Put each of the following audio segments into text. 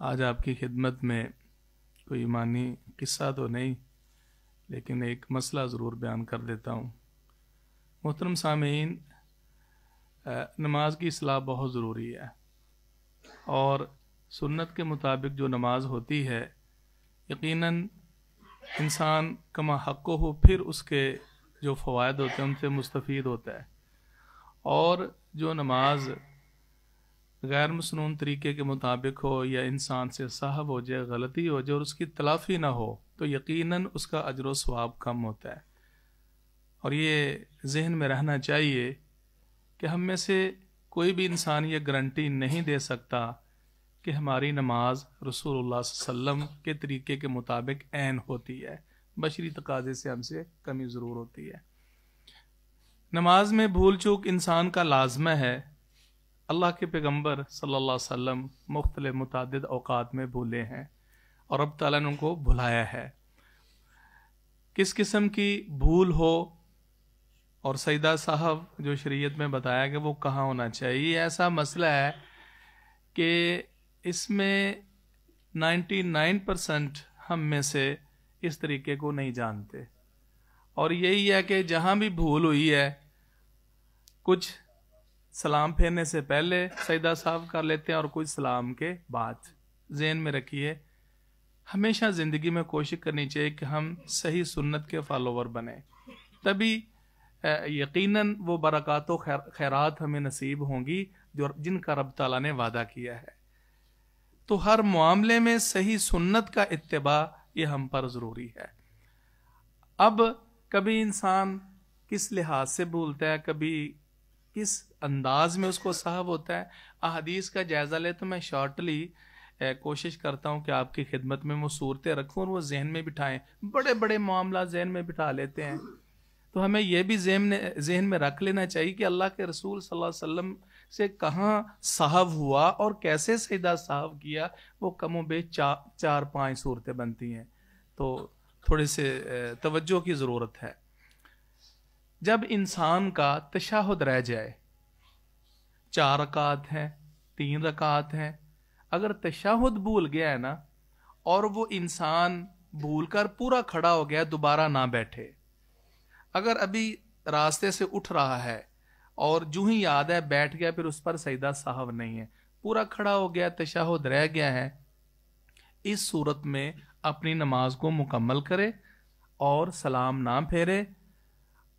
آج آپ کی خدمت میں کوئی ایمانی قصہ تو نہیں، لیکن ایک مسئلہ ضرور بیان کر دیتا ہوں۔ محترم سامعین، نماز کی اصلاح بہت ضروری ہے، اور سنت کے مطابق جو نماز ہوتی ہے یقیناً انسان کما حق ہو، پھر اس کے جو فوائد ہوتے ہیں ان سے مستفید ہوتا ہے۔ اور جو نماز غیر مسنون طریقے کے مطابق ہو یا انسان سے سہو ہو جائے، غلطی ہو جائے اور اس کی تلافی نہ ہو تو یقیناً اس کا اجر و ثواب کم ہوتا ہے۔ اور یہ ذہن میں رہنا چاہیے کہ ہم میں سے کوئی بھی انسان یہ گارنٹی نہیں دے سکتا کہ ہماری نماز رسول اللہ صلی اللہ علیہ وسلم کے طریقے کے مطابق عین ہوتی ہے، بشری تقاضے سے ہم سے کمی ضرور ہوتی ہے۔ نماز میں بھول چوک انسان کا لازمہ ہے۔ اللہ کے پیغمبر صلی اللہ علیہ وسلم مختلف متعدد اوقات میں بھولے ہیں اور رب تعالیٰ نے ان کو بھلایا ہے۔ کس قسم کی بھول ہو اور سجدہ صاحب جو شریعت میں بتایا کہ وہ کہاں ہونا چاہیے، ایسا مسئلہ ہے کہ اس میں 99% ہم میں سے اس طریقے کو نہیں جانتے، اور یہی ہے کہ جہاں بھی بھول ہوئی ہے کچھ سلام پھیرنے سے پہلے سجدہ صاحب کر لیتے ہیں اور کچھ سلام کے بعد۔ ذہن میں رکھیے، ہمیشہ زندگی میں کوشش کرنی چاہیے کہ ہم صحیح سنت کے فالوور بنیں، تبھی یقیناً وہ برکات و خیرات ہمیں نصیب ہوں گی جن کا رب تعالیٰ نے وعدہ کیا ہے۔ تو ہر معاملے میں صحیح سنت کا اتباع یہ ہم پر ضروری ہے۔ اب کبھی انسان کس لحاظ سے بھولتا ہے، کبھی کس انداز میں اس کو سہو ہوتا ہے، احادیث کا جائزہ لے تو میں شارٹلی کوشش کرتا ہوں کہ آپ کی خدمت میں وہ صورتیں رکھوں اور وہ ذہن میں بٹھائیں۔ بڑے بڑے معاملات ذہن میں بٹھا لیتے ہیں، تو ہمیں یہ بھی ذہن میں رکھ لینا چاہیے کہ اللہ کے رسول صلی اللہ علیہ وسلم سے کہاں سہو ہوا اور کیسے سجدہ سہو کیا، وہ کم و بیش 4-5 صورتیں بنتی ہیں، تو تھوڑے سے توجہ کی ضرورت ہے۔ جب انسان کا تشہد رہ جائے، 4 رکعت ہیں، 3 رکعت ہیں، اگر تشہد بھول گیا ہے نا اور وہ انسان بھول کر پورا کھڑا ہو گیا، دوبارہ نہ بیٹھے۔ اگر ابھی راستے سے اٹھ رہا ہے اور جو ہی یاد ہے بیٹھ گیا، پھر اس پر سجدہ صاحب نہیں ہے، پورا کھڑا ہو گیا، تشہد رہ گیا ہے، اس صورت میں اپنی نماز کو مکمل کرے اور سلام نہ پھیرے،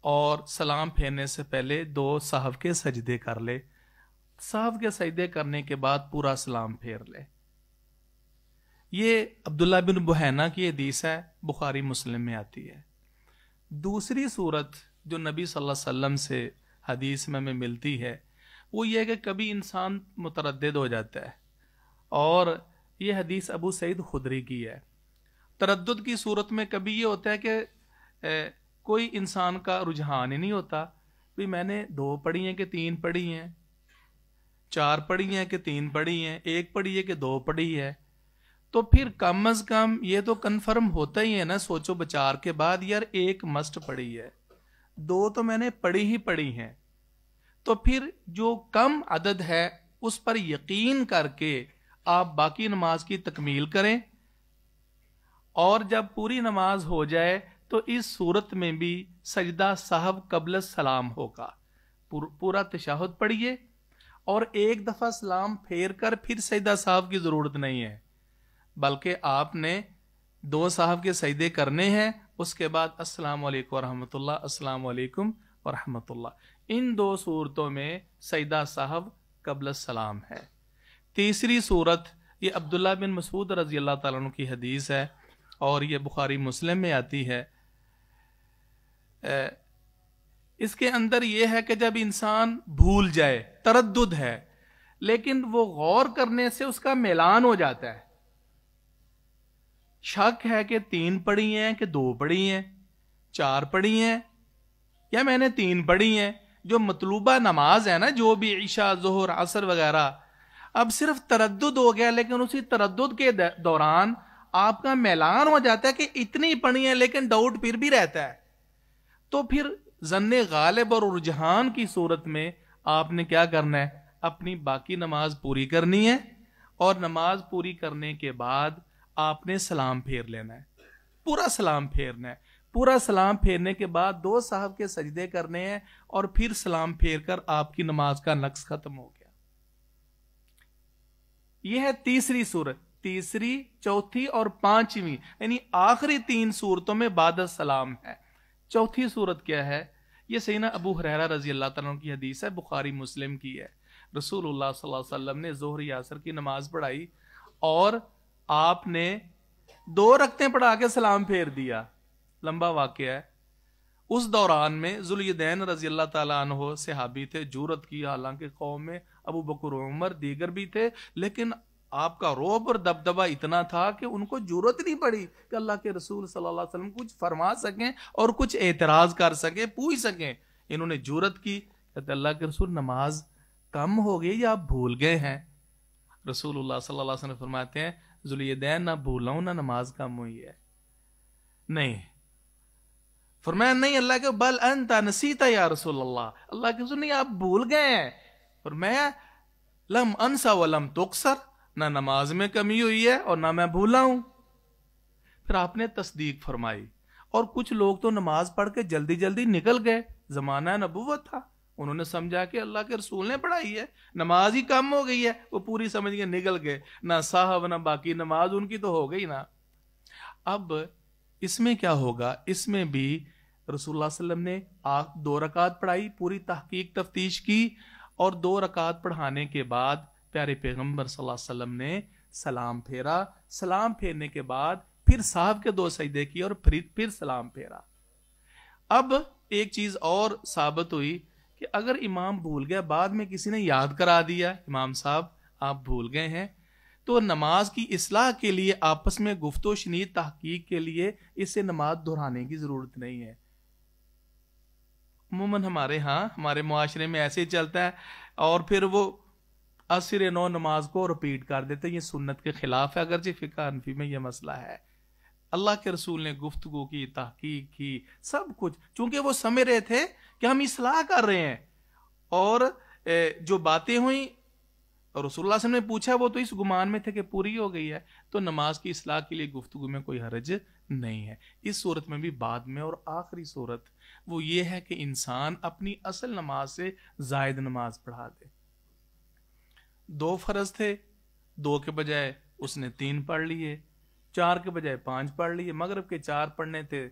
اور سلام پھیرنے سے پہلے 2 سہو کے سجدے کر لے، سہو کے سجدے کرنے کے بعد پورا سلام پھیر لے۔ یہ عبداللہ بن بحینہ کی حدیث ہے، بخاری مسلم میں آتی ہے۔ دوسری صورت جو نبی صلی اللہ علیہ وسلم سے حدیث میں ہمیں ملتی ہے وہ یہ ہے کہ کبھی انسان متردد ہو جاتا ہے، اور یہ حدیث ابو سعید خدری کی ہے۔ تردد کی صورت میں کبھی یہ ہوتا ہے کہ کوئی انسان کا رجحان ہی نہیں ہوتا، بھی میں نے 2 پڑھی ہیں کہ 3 پڑھی ہیں، 4 پڑھی ہیں کہ 3 پڑھی ہیں، 1 پڑھی ہے کہ 2 پڑھی ہے، تو پھر کم از کم یہ تو کنفرم ہوتا ہی ہے نا سوچو بچار کے بعد، یار 1 مسٹ پڑھی ہے، 2 تو میں نے پڑھی ہی پڑھی ہیں، تو پھر جو کم عدد ہے اس پر یقین کر کے آپ باقی نماز کی تکمیل کریں، اور جب پوری نماز ہو جائے تو اس صورت میں بھی سجدہ صاحب قبل السلام ہوگا، پورا تشہد پڑھیے اور 1 دفعہ سلام پھیر کر پھر سجدہ صاحب کی ضرورت نہیں ہے، بلکہ آپ نے 2 صاحب کے سجدے کرنے ہیں، اس کے بعد السلام علیکم ورحمۃ اللہ، السلام علیکم ورحمۃ اللہ۔ ان 2 صورتوں میں سجدہ صاحب قبل السلام ہے۔ تیسری صورت یہ عبداللہ بن مسعود رضی اللہ تعالیٰ عنہ کی حدیث ہے، اور یہ بخاری مسلم میں آتی ہے۔ اس کے اندر یہ ہے کہ جب انسان بھول جائے، تردد ہے، لیکن وہ غور کرنے سے اس کا میلان ہو جاتا ہے، شک ہے کہ 3 پڑھی ہیں کہ 2 پڑھی ہیں، 4 پڑھی ہیں یا میں نے 3 پڑھی ہیں، جو مطلوبہ نماز ہے نا، جو بھی عشاء، ظہر، عصر وغیرہ، اب صرف تردد ہو گیا، لیکن اسی تردد کے دوران آپ کا میلان ہو جاتا ہے کہ اتنی پڑھی ہیں، لیکن ڈاؤٹ پھر بھی رہتا ہے، تو پھر ظن غالب اور رجحان کی صورت میں آپ نے کیا کرنا ہے، اپنی باقی نماز پوری کرنی ہے اور نماز پوری کرنے کے بعد آپ نے سلام پھیر لینا ہے، پورا سلام پھیرنا ہے. پورا سلام پھیرنے کے بعد 2 سہو کے سجدے کرنے ہیں اور پھر سلام پھیر کر آپ کی نماز کا نقص ختم ہو گیا. یہ ہے تیسری صورت، تیسری، چوتھی اور پانچویں، یعنی آخری 3 صورتوں میں بعد السلام ہے. چوتھی صورت کیا ہے؟ یہ سیدنا ابو ہریرہ رضی اللہ تعالیٰ عنہ کی حدیث ہے، بخاری مسلم کی ہے. رسول اللہ صلی اللہ علیہ وسلم نے ظہر عصر کی نماز پڑھائی اور آپ نے 2 رکعتیں پڑھا کے سلام پھیر دیا. لمبا واقعہ ہے. اس دوران میں ذوالیدین رضی اللہ تعالیٰ عنہ صحابی تھے، جرأت کی، حالانکہ قوم میں ابو بکر و عمر دیگر بھی تھے، لیکن آپ کا رعب اور دبدبہ اتنا تھا کہ ان کو جرأت نہیں پڑی کہ اللہ کے رسول صلی اللہ علیہ وسلم کچھ فرما سکیں اور کچھ اعتراض کر سکیں، پوچھ سکیں. انہوں نے جرأت کی، کہتے اللہ کے رسول نماز کم ہو گئی یا آپ بھول گئے ہیں؟ رسول اللہ صلی اللہ علیہ وسلم فرماتے ہیں ذوالیدین نہ بھولا ہوں نہ نماز کم ہوئی ہے. نہیں، فرمایا نہیں اللہ کے بل انت نسیتا یا رسول اللہ، اللہ کے رسول نہیں آپ بھول گئے ہیں. فرمایا لم انسا ولم تقصر، نہ نماز میں کمی ہوئی ہے اور نہ میں بھولا ہوں. پھر آپ نے تصدیق فرمائی. اور کچھ لوگ تو نماز پڑھ کے جلدی جلدی نکل گئے، زمانہ نبوت تھا، انہوں نے سمجھا کہ اللہ کے رسول نے پڑھائی ہے، نماز ہی کم ہو گئی ہے، وہ پوری سمجھ کے نکل گئے، نہ صاحب نہ باقی نماز ان کی تو ہو گئی نا. اب اس میں کیا ہوگا؟ اس میں بھی رسول اللہ صلی اللہ علیہ وسلم نے 2 رکعت پڑھائی، پوری تحقیق تفتیش کی، اور 2 رکعت پڑھانے کے بعد پیارے پیغمبر صلی اللہ علیہ وسلم نے سلام پھیرا. سلام پھیرنے کے بعد پھر صاحب کے 2 سجدے کی اور پھر سلام پھیرا. اب ایک چیز اور ثابت ہوئی کہ اگر امام بھول گیا، بعد میں کسی نے یاد کرا دیا امام صاحب آپ بھول گئے ہیں، تو نماز کی اصلاح کے لیے آپس میں گفت و شنید تحقیق کے لیے اسے نماز دہرانے کی ضرورت نہیں ہے. عموماً ہمارے معاشرے میں ایسے ہی چلتا ہے، اور پھر وہ عصر 9 نماز کو رپیٹ کر دیتے. یہ سنت کے خلاف ہے، اگرچہ فقہ حنفی میں یہ مسئلہ ہے. اللہ کے رسول نے گفتگو کی، تحقیق کی، سب کچھ، چونکہ وہ سمجھ رہے تھے کہ ہم اصلاح کر رہے ہیں، اور جو باتیں ہوئیں اور رسول اللہ صلی اللہ علیہ وسلم نے پوچھا وہ تو اس گمان میں تھے کہ پوری ہو گئی ہے، تو نماز کی اصلاح کے لیے گفتگو میں کوئی حرج نہیں ہے. اس صورت میں بھی بعد میں، اور آخری صورت وہ یہ ہے کہ انسان اپنی اصل نماز سے زائد نماز پڑھا دے. 2 فرض تھے، 2 کے بجائے اس نے 3 پڑھ لیے، 4 کے بجائے 5 پڑھ لیے، مغرب کے 4 پڑھنے تھے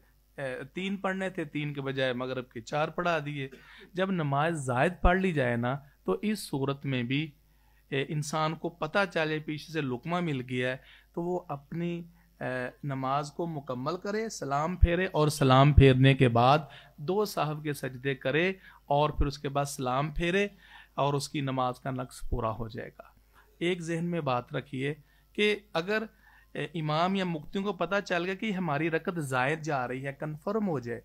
3 پڑھنے تھے، 3 کے بجائے مغرب کے 4 پڑھا دیے. جب نماز زائد پڑھ لی جائے نا، تو اس صورت میں بھی انسان کو پتہ چلے پیچھے سے لقمہ مل گیا ہے، تو وہ اپنی نماز کو مکمل کرے، سلام پھیرے، اور سلام پھیرنے کے بعد 2 سہو کے سجدے کرے، اور پھر اس کے بعد سلام پھیرے، اور اس کی نماز کا نقص پورا ہو جائے گا. ایک ذہن میں بات رکھیے کہ اگر امام یا مقتدیوں کو پتہ چل گیا کہ ہماری رکعت زائد جا رہی ہے، کنفرم ہو جائے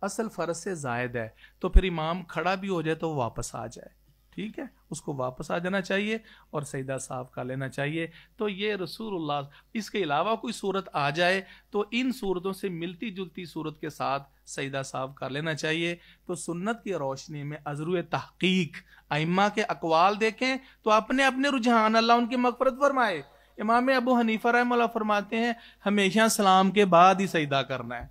اصل فرض سے زائد ہے، تو پھر امام کھڑا بھی ہو جائے تو وہ واپس آ جائے، ٹھیک ہے، اس کو واپس آ جانا چاہیے اور سجدہ صاف کر لینا چاہیے. تو یہ رسول اللہ، اس کے علاوہ کوئی صورت آ جائے تو ان صورتوں سے ملتی جلتی صورت کے ساتھ سجدہ صاف کر لینا چاہیے. تو سنت کی روشنی میں ازرو تحقیق ائمہ کے اقوال دیکھیں تو اپنے اپنے رجحان، اللہ ان کی مغفرت فرمائے. امام ابو حنیفہ رحمہ اللہ فرماتے ہیں ہمیشہ سلام کے بعد ہی سجدہ کرنا ہے.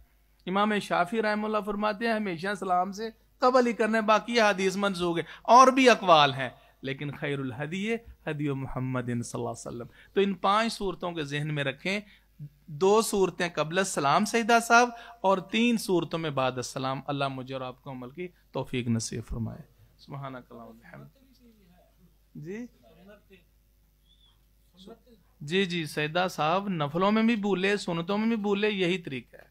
امام شافعی رحمہ اللہ فرماتے ہیں ہمیشہ سلام سے قبل ہی کرنا ہے، باقی حدیث منسوخ ہے. اور بھی اقوال ہیں، لیکن خیر الہدی ہدی محمد صلی اللہ علیہ وسلم. تو ان 5 صورتوں کے ذہن میں رکھیں، 2 صورتیں قبل السلام سجدہ صاحب، اور 3 صورتوں میں بعد السلام. اللہ مجھے اور آپ کو عمل کی توفیق نصیب فرمائے. سبحانک اللہم و بحمدک. جی سجدہ صاحب نفلوں میں بھی بھولے، سنتوں میں بھی بھولے، یہی طریقہ ہے.